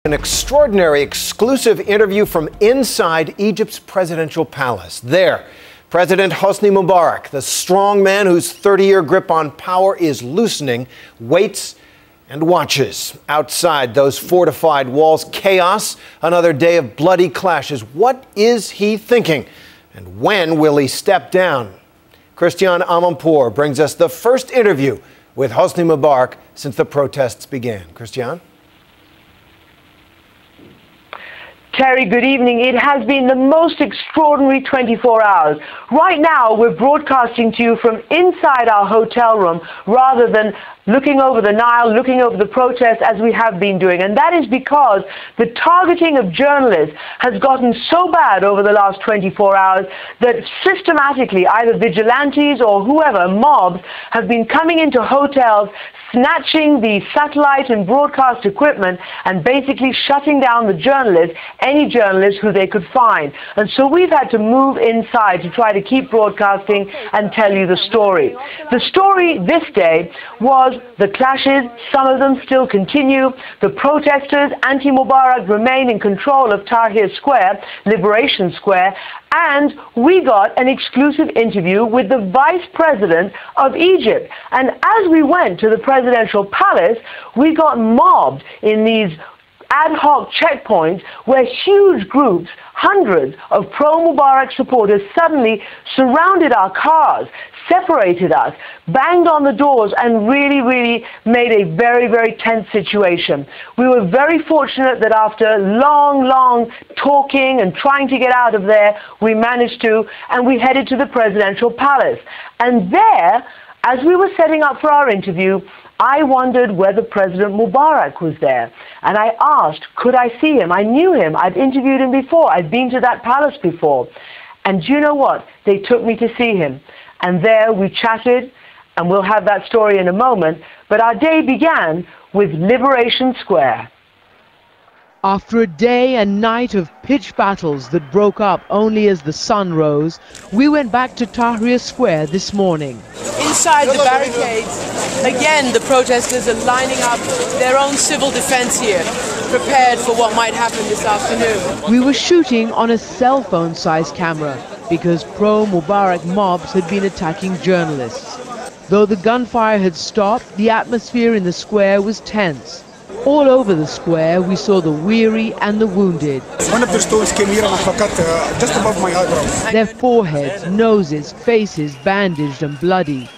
An extraordinary exclusive interview from inside Egypt's presidential palace. There, President Hosni Mubarak, the strong man whose 30-year grip on power is loosening, waits and watches. Outside those fortified walls, chaos, another day of bloody clashes. What is he thinking? And when will he step down? Christiane Amanpour brings us the first interview with Hosni Mubarak since the protests began. Christiane? Terry, good evening. It has been the most extraordinary 24 hours. Right now, we're broadcasting to you from inside our hotel room rather than looking over the Nile, looking over the protests as we have been doing. And that is because the targeting of journalists has gotten so bad over the last 24 hours that systematically either vigilantes or whoever, mobs, have been coming into hotels, snatching the satellite and broadcast equipment and basically shutting down the journalists, any journalists who they could find. And so we've had to move inside to try to keep broadcasting and tell you the story. The story this day was the clashes. Some of them still continue. The protesters, anti-Mubarak, remain in control of Tahrir Square, Liberation Square, and we got an exclusive interview with the Vice President of Egypt. And as we went to the presidential palace, we got mobbed in these ad hoc checkpoints where huge groups, hundreds of pro-Mubarak supporters suddenly surrounded our cars, separated us, banged on the doors, and really made a very tense situation. We were very fortunate that after long talking and trying to get out of there, we managed to, and we headed to the presidential palace. And there, as we were setting up for our interview, I wondered whether President Mubarak was there. And I asked, could I see him? I knew him. I'd interviewed him before. I'd been to that palace before. And do you know what? They took me to see him. And there we chatted, and we'll have that story in a moment. But our day began with Liberation Square. After a day and night of pitched battles that broke up only as the sun rose, we went back to Tahrir Square this morning. Inside the barricades, again the protesters are lining up their own civil defense here, prepared for what might happen this afternoon. We were shooting on a cell phone-sized camera because pro-Mubarak mobs had been attacking journalists. Though the gunfire had stopped, the atmosphere in the square was tense. All over the square, we saw the weary and the wounded. One of the stones came here just above my eyebrows. Their foreheads, noses, faces bandaged and bloody.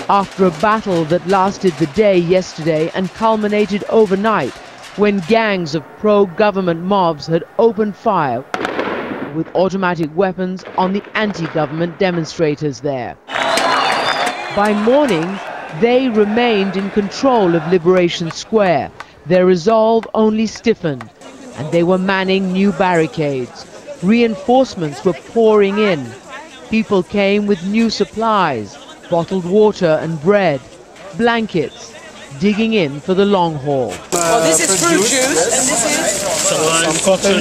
After a battle that lasted the day yesterday and culminated overnight, when gangs of pro-government mobs had opened fire with automatic weapons on the anti-government demonstrators there. By morning, they remained in control of Liberation Square. Their resolve only stiffened, and they were manning new barricades. Reinforcements were pouring in. People came with new supplies, bottled water and bread, blankets, digging in for the long haul. Well, this is fruit juice, and this is cotton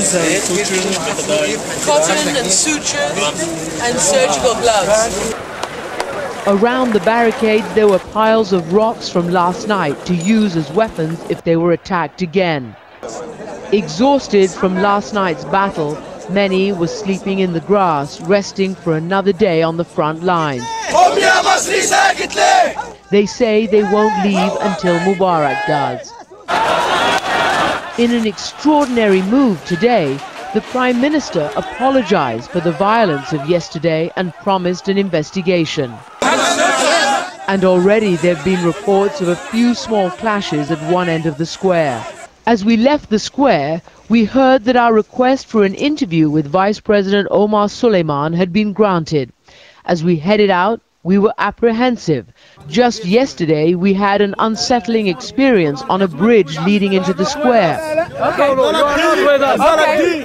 and sutures and surgical gloves. Around the barricade, there were piles of rocks from last night to use as weapons if they were attacked again. Exhausted from last night's battle, many were sleeping in the grass, resting for another day on the front line. They say they won't leave until Mubarak does. In an extraordinary move today, the Prime Minister apologized for the violence of yesterday and promised an investigation. And already there have been reports of a few small clashes at one end of the square. As we left the square, we heard that our request for an interview with Vice President Omar Suleiman had been granted. As we headed out, we were apprehensive. Just yesterday, we had an unsettling experience on a bridge leading into the square,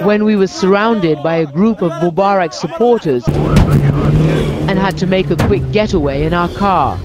when we were surrounded by a group of Mubarak supporters and had to make a quick getaway in our car.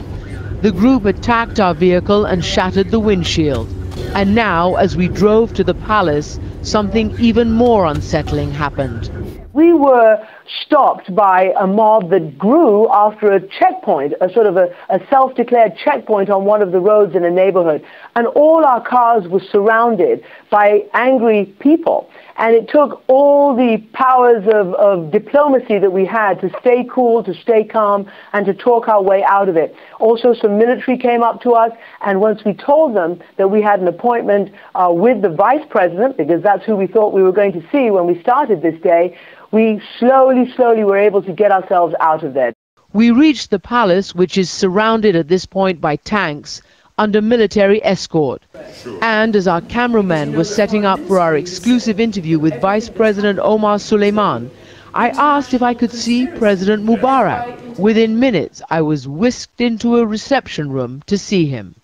The group attacked our vehicle and shattered the windshield. And now, as we drove to the palace, something even more unsettling happened. We were stopped by a mob that grew after a checkpoint, a sort of a self-declared checkpoint on one of the roads in a neighborhood. And all our cars were surrounded by angry people. And it took all the powers of diplomacy that we had to stay cool, to stay calm, and to talk our way out of it. Also, some military came up to us, and once we told them that we had an appointment with the vice president, because that's who we thought we were going to see when we started this day, we slowly were able to get ourselves out of there. We reached the palace, which is surrounded at this point by tanks under military escort. And as our cameramen were setting up for our exclusive interview with Vice President Omar Suleiman, I asked if I could see President Mubarak. Within minutes, I was whisked into a reception room to see him.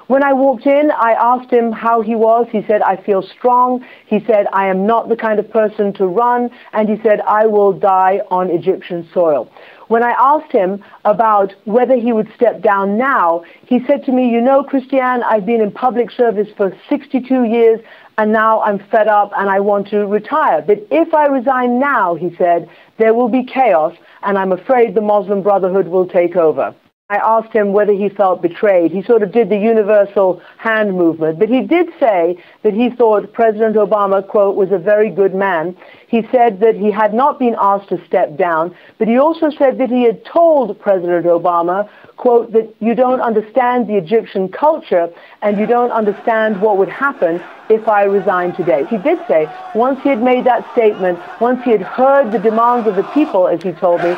When I walked in, I asked him how he was. He said, I feel strong. He said, I am not the kind of person to run. And he said, I will die on Egyptian soil. When I asked him about whether he would step down now, he said to me, you know, Christiane, I've been in public service for 62 years, and now I'm fed up and I want to retire. But if I resign now, he said, there will be chaos, and I'm afraid the Muslim Brotherhood will take over. I asked him whether he felt betrayed. He sort of did the universal hand movement, but he did say that he thought President Obama, quote, was a very good man. He said that he had not been asked to step down, but he also said that he had told President Obama, quote, that you don't understand the Egyptian culture and you don't understand what would happen if I resigned today. He did say, once he had made that statement, once he had heard the demands of the people, as he told me,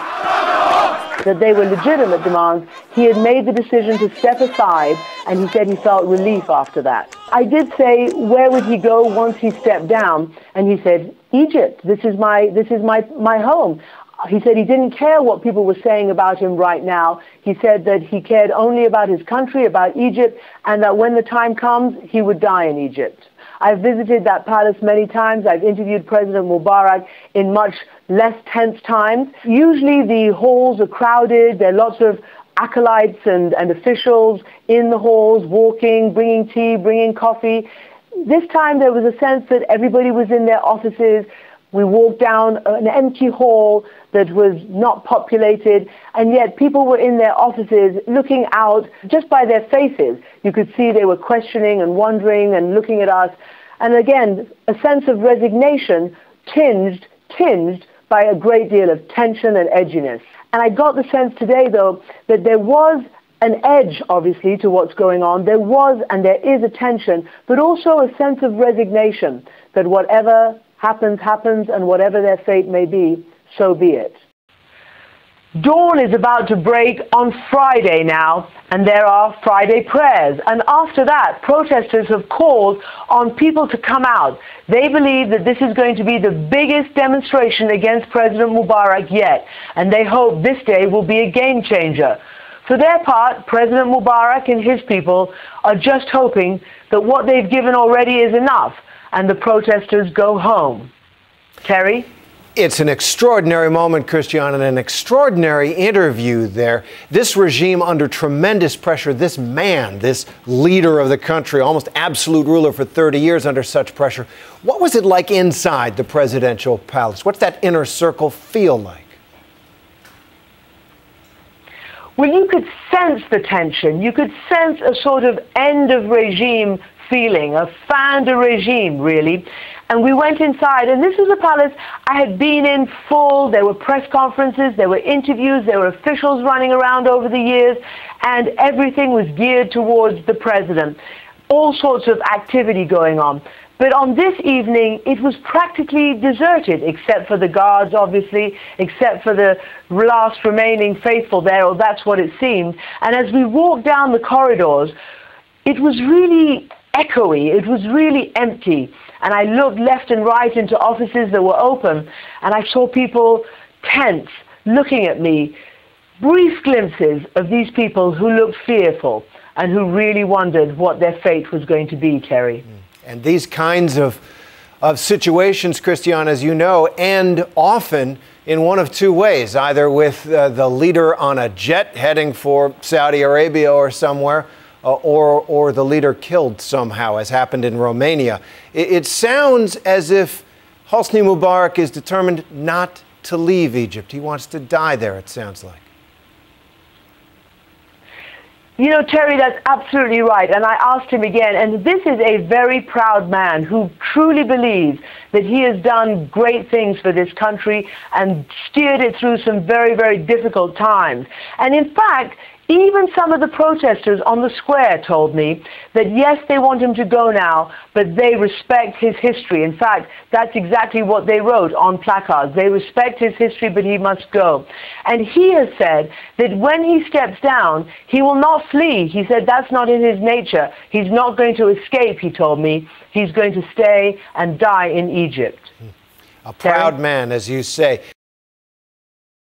that they were legitimate demands, he had made the decision to step aside, and he said he felt relief after that. I did say, where would he go once he stepped down? And he said, Egypt, this is my home. He said he didn't care what people were saying about him right now. He said that he cared only about his country, about Egypt, and that when the time comes, he would die in Egypt. I've visited that palace many times. I've interviewed President Mubarak in much less tense times. Usually the halls are crowded. There are lots of acolytes and officials in the halls, walking, bringing tea, bringing coffee. This time there was a sense that everybody was in their offices. We walked down an empty hall that was not populated, and yet people were in their offices looking out. Just by their faces, you could see they were questioning and wondering and looking at us. And again, a sense of resignation tinged by a great deal of tension and edginess. And I got the sense today, though, that there was an edge, obviously, to what's going on. There was and there is a tension, but also a sense of resignation that whatever happens, happens, and whatever their fate may be, so be it. Dawn is about to break on Friday now, and there are Friday prayers. And after that, protesters have called on people to come out. They believe that this is going to be the biggest demonstration against President Mubarak yet, and they hope this day will be a game changer. For their part, President Mubarak and his people are just hoping that what they've given already is enough, and the protesters go home. Terry? It's an extraordinary moment, Christiane, and an extraordinary interview there. This regime under tremendous pressure, this man, this leader of the country, almost absolute ruler for 30 years under such pressure. What was it like inside the presidential palace? What's that inner circle feel like? Well, you could sense the tension. You could sense a sort of end of regime feeling, a fin de regime, really. And we went inside, and this was a palace I had been in full. There were press conferences, there were interviews, there were officials running around over the years, and everything was geared towards the president. All sorts of activity going on. But on this evening, it was practically deserted, except for the guards, obviously, except for the last remaining faithful there, or that's what it seemed. And as we walked down the corridors, it was really echoey, it was really empty. And I looked left and right into offices that were open, and I saw people tense, looking at me. Brief glimpses of these people who looked fearful and who really wondered what their fate was going to be, Terry. And these kinds of situations, Christiane, as you know, end often in one of two ways, either with the leader on a jet heading for Saudi Arabia or somewhere, or the leader killed somehow, as happened in Romania. It sounds as if Hosni Mubarak is determined not to leave Egypt. He wants to die there, it sounds like. You know, Terry, that's absolutely right. And I asked him again, and this is a very proud man who truly believes that he has done great things for this country and steered it through some very, very difficult times. And in fact, even some of the protesters on the square told me that, yes, they want him to go now, but they respect his history. In fact, that's exactly what they wrote on placards. They respect his history, but he must go. And he has said that when he steps down, he will not flee. He said that's not in his nature. He's not going to escape, he told me. He's going to stay and die in Egypt. A proud man, as you say.